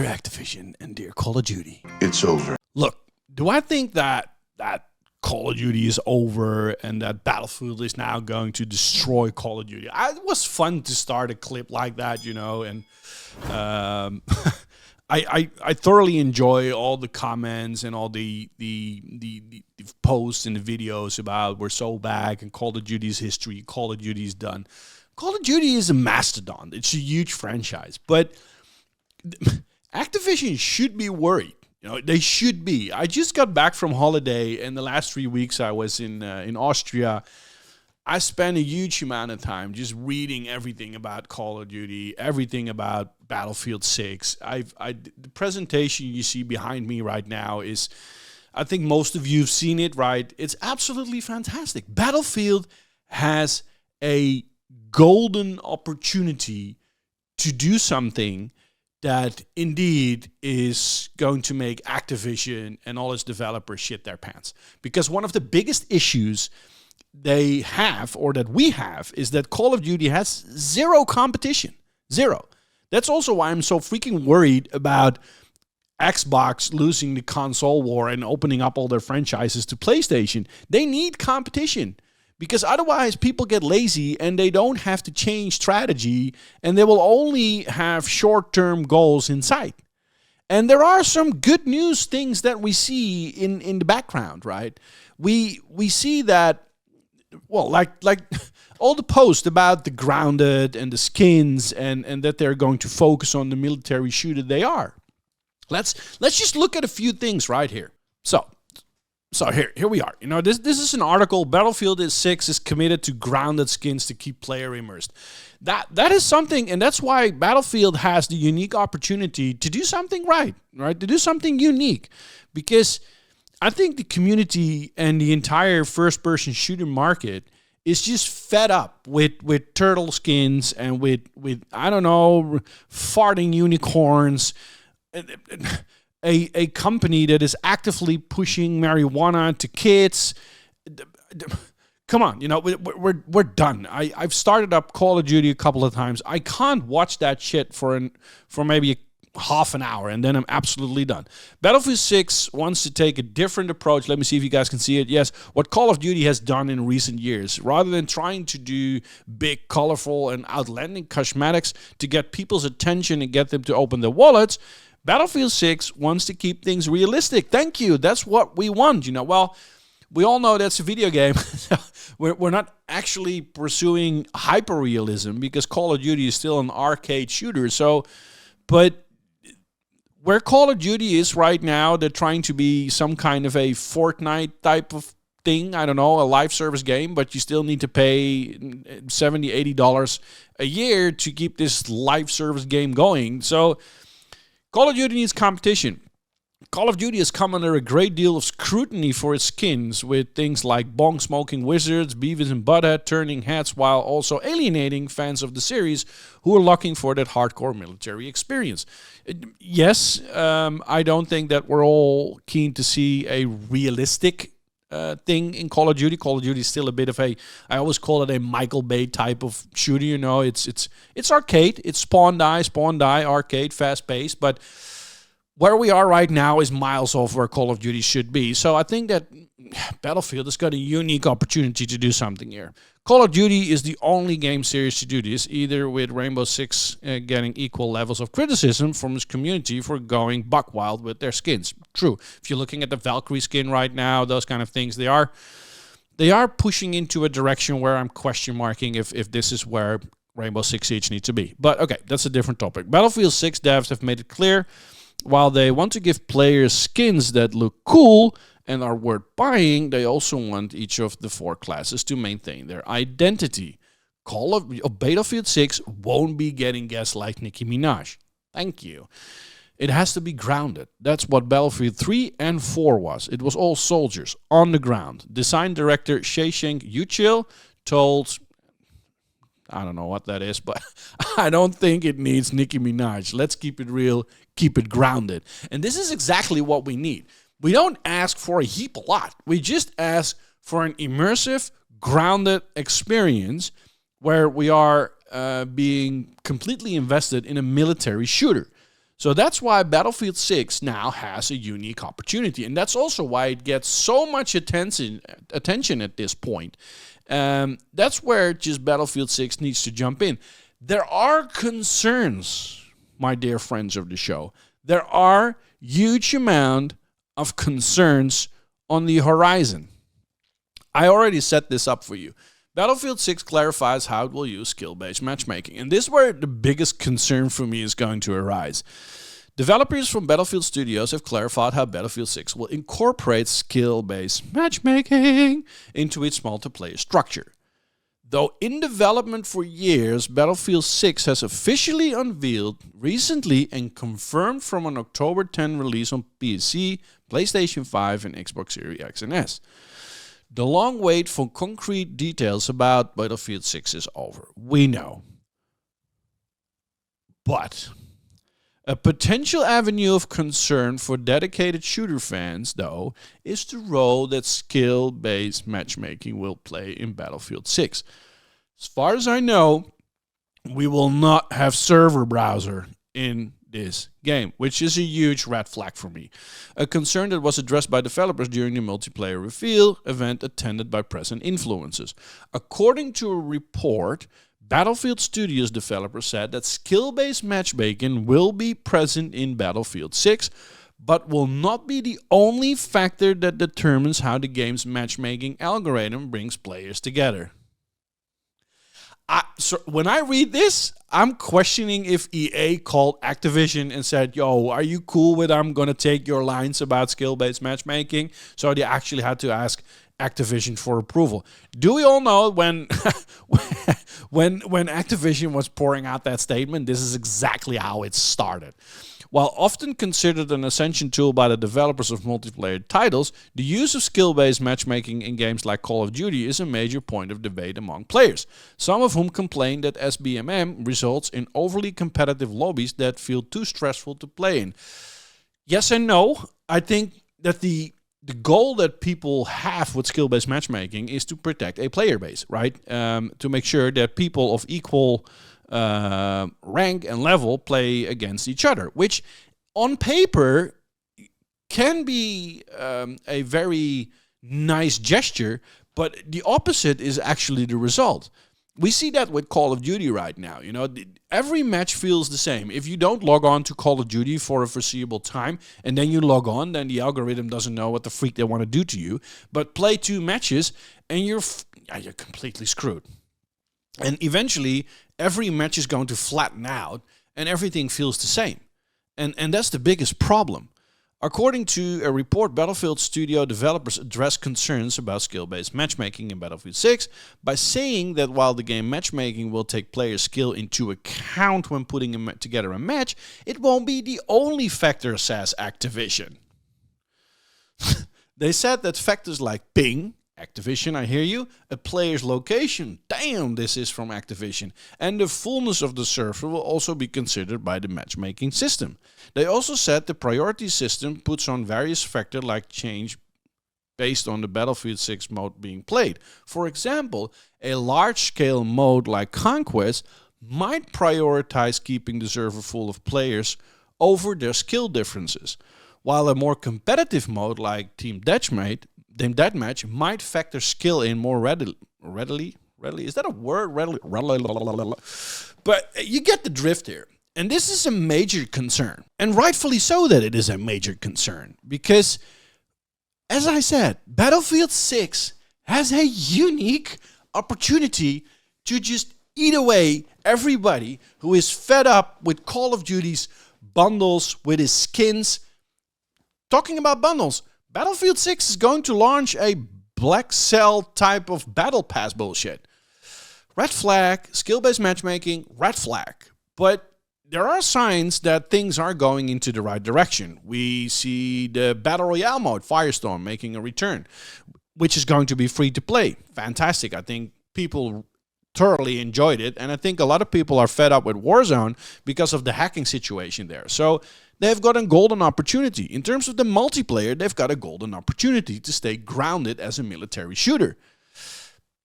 Dear Activision and dear Call of Duty. It's over. Look, do I think that Call of Duty is over and that Battlefield is now going to destroy Call of Duty? It was fun to start a clip like that, and I thoroughly enjoy all the comments and all the posts and the videos about we're so back and Call of Duty's history, Call of Duty's done. Call of Duty is a mastodon. It's a huge franchise, but Activision should be worried. They should be. I just got back from holiday, and the last 3 weeks I was in Austria. I spent a huge amount of time just reading everything about Call of Duty, everything about Battlefield 6. The presentation you see behind me right now is, I think most of you have seen it, right? It's absolutely fantastic. Battlefield has a golden opportunity to do something that indeed is going to make Activision and all its developers shit their pants. Because one of the biggest issues they have, or that we have, is that Call of Duty has zero competition. Zero. That's also why I'm so freaking worried about Xbox losing the console war and opening up all their franchises to PlayStation. They need competition. Because otherwise people get lazy and they don't have to change strategy and they will only have short-term goals in sight. And there are some good news things that we see in the background, right? We see that, well, like all the posts about the grounded and the skins and that they're going to focus on the military shooter they are. Let's just look at a few things right here. So here we are. This is an article. Battlefield 6 is committed to grounded skins to keep player immersed. That is something, and that's why Battlefield has the unique opportunity to do something right? To do something unique. Because I think the community and the entire first-person shooter market is just fed up with turtle skins and with I don't know, farting unicorns. A company that is actively pushing marijuana to kids. Come on, we're done. I've started up Call of Duty a couple of times. I can't watch that shit for maybe half an hour, and then I'm absolutely done. Battlefield 6 wants to take a different approach. Let me see if you guys can see it. Yes, what Call of Duty has done in recent years, rather than trying to do big, colorful, and outlandish cosmetics to get people's attention and get them to open their wallets, Battlefield 6 wants to keep things realistic. Thank you. That's what we want. Well, we all know that's a video game. We're not actually pursuing hyper-realism because Call of Duty is still an arcade shooter. But where Call of Duty is right now, they're trying to be some kind of a Fortnite type of thing. I don't know, a live service game, but you still need to pay $70, $80 a year to keep this live service game going. So Call of Duty needs competition. Call of Duty has come under a great deal of scrutiny for its skins, with things like bong-smoking wizards, Beavis and Butthead turning heads, while also alienating fans of the series who are looking for that hardcore military experience. Yes, I don't think that we're all keen to see a realistic thing in Call of Duty. Call of Duty is still a bit of I always call it a Michael Bay type of shooter. It's arcade. It's spawn die, arcade, fast paced. But where we are right now is miles off where Call of Duty should be. So I think that Battlefield has got a unique opportunity to do something here. Call of Duty is the only game series to do this, either with Rainbow Six getting equal levels of criticism from its community for going buck wild with their skins. True. If you're looking at the Valkyrie skin right now, those kind of things, they are pushing into a direction where I'm question marking if this is where Rainbow Six Siege needs to be. But okay, that's a different topic. Battlefield 6 devs have made it clear, while they want to give players skins that look cool and are worth buying, they also want each of the 4 classes to maintain their identity. Battlefield 6 won't be getting guests like Nicki Minaj. Thank you. It has to be grounded. That's what Battlefield 3 and 4 was. It was all soldiers on the ground. Design director Shashank Uchil told, I don't know what that is, but I don't think it needs Nicki Minaj. Let's keep it real, keep it grounded. And this is exactly what we need. We don't ask for a heap a lot. We just ask for an immersive, grounded experience where we are being completely invested in a military shooter. So that's why Battlefield 6 now has a unique opportunity. And that's also why it gets so much attention at this point. That's where just Battlefield 6 needs to jump in. There are concerns, my dear friends of the show. There are huge amount of concerns on the horizon. I already set this up for you. Battlefield 6 clarifies how it will use skill-based matchmaking. And this is where the biggest concern for me is going to arise. Developers from Battlefield Studios have clarified how Battlefield 6 will incorporate skill-based matchmaking into its multiplayer structure. Though in development for years, Battlefield 6 has officially unveiled recently and confirmed from an October 10 release on PC, PlayStation 5, and Xbox Series X and S. The long wait for concrete details about Battlefield 6 is over. We know. But a potential avenue of concern for dedicated shooter fans, though, is the role that skill-based matchmaking will play in Battlefield 6. As far as I know, we will not have server browser in this game, which is a huge red flag for me. A concern that was addressed by developers during the multiplayer reveal event attended by press and influencers. According to a report, Battlefield Studios developers said that skill-based matchmaking will be present in Battlefield 6, but will not be the only factor that determines how the game's matchmaking algorithm brings players together. So when I read this, I'm questioning if EA called Activision and said, yo, are you cool with I'm going to take your lines about skill-based matchmaking? So they actually had to ask Activision for approval. Do we all know when Activision was pouring out that statement, this is exactly how it started. While often considered an essential tool by the developers of multiplayer titles, the use of skill-based matchmaking in games like Call of Duty is a major point of debate among players, some of whom complain that SBMM results in overly competitive lobbies that feel too stressful to play in. Yes and no. I think that the goal that people have with skill-based matchmaking is to protect a player base, right? To make sure that people of equal rank and level play against each other, which on paper can be a very nice gesture, but the opposite is actually the result. We see that with Call of Duty right now. You know, every match feels the same. If you don't log on to Call of Duty for a foreseeable time and then you log on, then the algorithm doesn't know what the freak they want to do to you. But play 2 matches and you're completely screwed. And eventually, every match is going to flatten out and everything feels the same. And that's the biggest problem. According to a report, Battlefield Studio developers address concerns about skill-based matchmaking in Battlefield 6 by saying that while the game matchmaking will take player skill into account when putting together a match, it won't be the only factor, says Activision. They said that factors like ping, Activision, I hear you, a player's location, damn, this is from Activision, and the fullness of the server will also be considered by the matchmaking system. They also said the priority system puts on various factors like change based on the Battlefield 6 mode being played. For example, a large-scale mode like Conquest might prioritize keeping the server full of players over their skill differences, while a more competitive mode like Team Deathmatch might factor skill in more readily. Is that a word? Readily. But you get the drift here. And this is a major concern. And rightfully so that it is a major concern. Because, as I said, Battlefield 6 has a unique opportunity to just eat away everybody who is fed up with Call of Duty's bundles, with his skins. Talking about bundles, Battlefield 6 is going to launch a Black Cell type of battle pass bullshit. Red flag, skill-based matchmaking, red flag. But there are signs that things are going into the right direction. We see the Battle Royale mode, Firestorm, making a return, which is going to be free to play. Fantastic. I think people thoroughly enjoyed it, and I think a lot of people are fed up with Warzone because of the hacking situation there. So they've got a golden opportunity. In terms of the multiplayer, they've got a golden opportunity to stay grounded as a military shooter.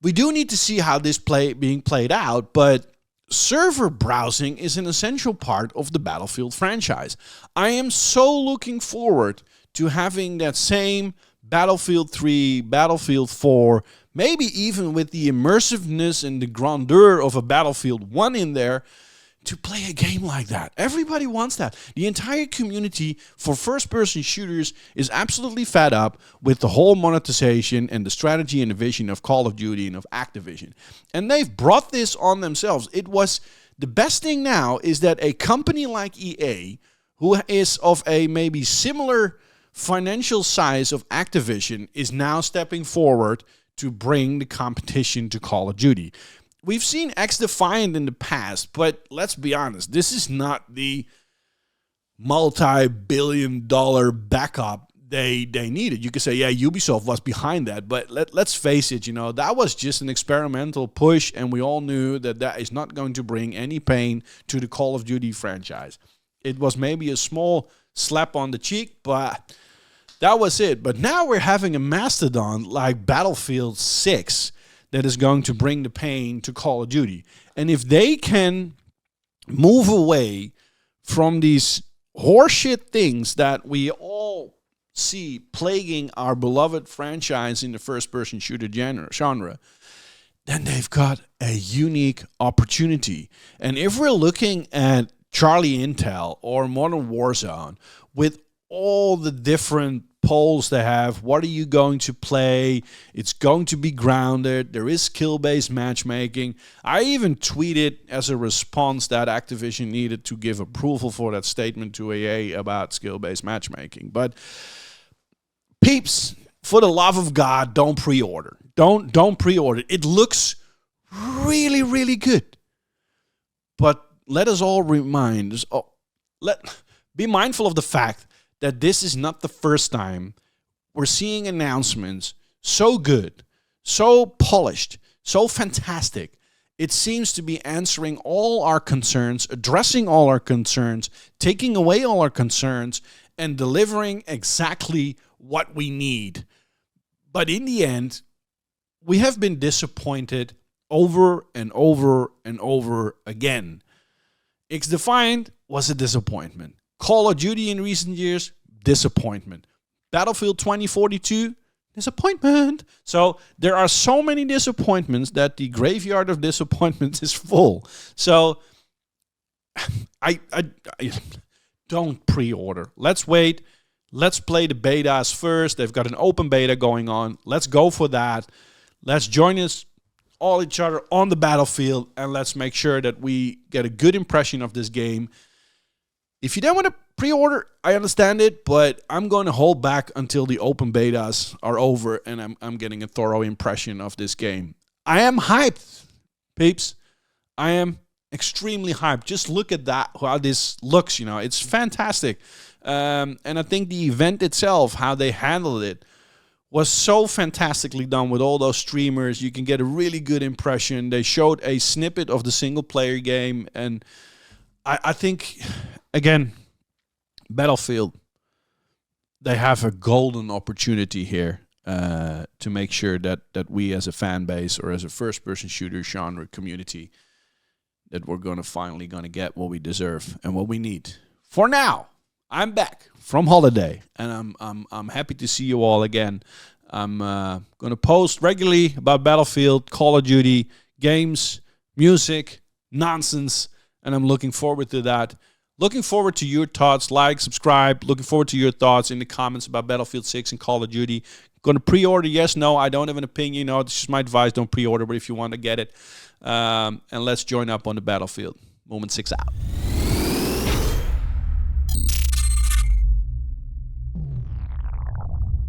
We do need to see how this being played out, but server browsing is an essential part of the Battlefield franchise. I am so looking forward to having that same Battlefield 3, Battlefield 4, maybe even with the immersiveness and the grandeur of a Battlefield 1 in there, to play a game like that. Everybody wants that. The entire community for first-person shooters is absolutely fed up with the whole monetization and the strategy and the vision of Call of Duty and of Activision. And they've brought this on themselves. It was the best thing now is that a company like EA, who is of a maybe similar financial size of Activision, is now stepping forward to bring the competition to Call of Duty. We've seen X-Defiant in the past, but let's be honest, this is not the multi-billion-dollar backup they needed. You could say, yeah, Ubisoft was behind that, but let's face it, that was just an experimental push, and we all knew that is not going to bring any pain to the Call of Duty franchise. It was maybe a small slap on the cheek, but that was it. But now we're having a mastodon like Battlefield 6 that is going to bring the pain to Call of Duty. And if they can move away from these horseshit things that we all see plaguing our beloved franchise in the first-person shooter genre, then they've got a unique opportunity. And if we're looking at Charlie Intel or Modern Warzone, with all the different polls they have, what are you going to play? It's going to be grounded. There is skill-based matchmaking. I even tweeted as a response that Activision needed to give approval for that statement to EA about skill-based matchmaking. But peeps, for the love of God, don't pre-order. Don't pre-order. It looks really, really good. But let us all be mindful of the fact that this is not the first time we're seeing announcements so good, so polished, so fantastic. It seems to be answering all our concerns, addressing all our concerns, taking away all our concerns, and delivering exactly what we need. But in the end, we have been disappointed over and over and over again. X-Defiant was a disappointment. Call of Duty in recent years, disappointment. Battlefield 2042, disappointment. So there are so many disappointments that the graveyard of disappointments is full. So I don't pre-order. Let's wait. Let's play the betas first. They've got an open beta going on. Let's go for that. Let's join each other on the battlefield, and let's make sure that we get a good impression of this game. If you don't want to pre-order, I understand it, but I'm going to hold back until the open betas are over and I'm getting a thorough impression of this game. I am hyped, peeps. I am extremely hyped. Just look at that, how this looks, It's fantastic. And I think the event itself, how they handled it, was so fantastically done with all those streamers. You can get a really good impression. They showed a snippet of the single-player game, and I think, again, Battlefield, they have a golden opportunity here to make sure that we as a fan base or as a first-person shooter genre community, that we're finally gonna get what we deserve and what we need. For now, I'm back from holiday, and I'm happy to see you all again. I'm gonna post regularly about Battlefield, Call of Duty, games, music, nonsense. And I'm looking forward to that. Looking forward to your thoughts. Like, subscribe. Looking forward to your thoughts in the comments about Battlefield 6 and Call of Duty. Going to pre-order? Yes, no. I don't have an opinion. It's just my advice. Don't pre-order, but if you want to get it. And let's join up on the battlefield. Moment 6 out.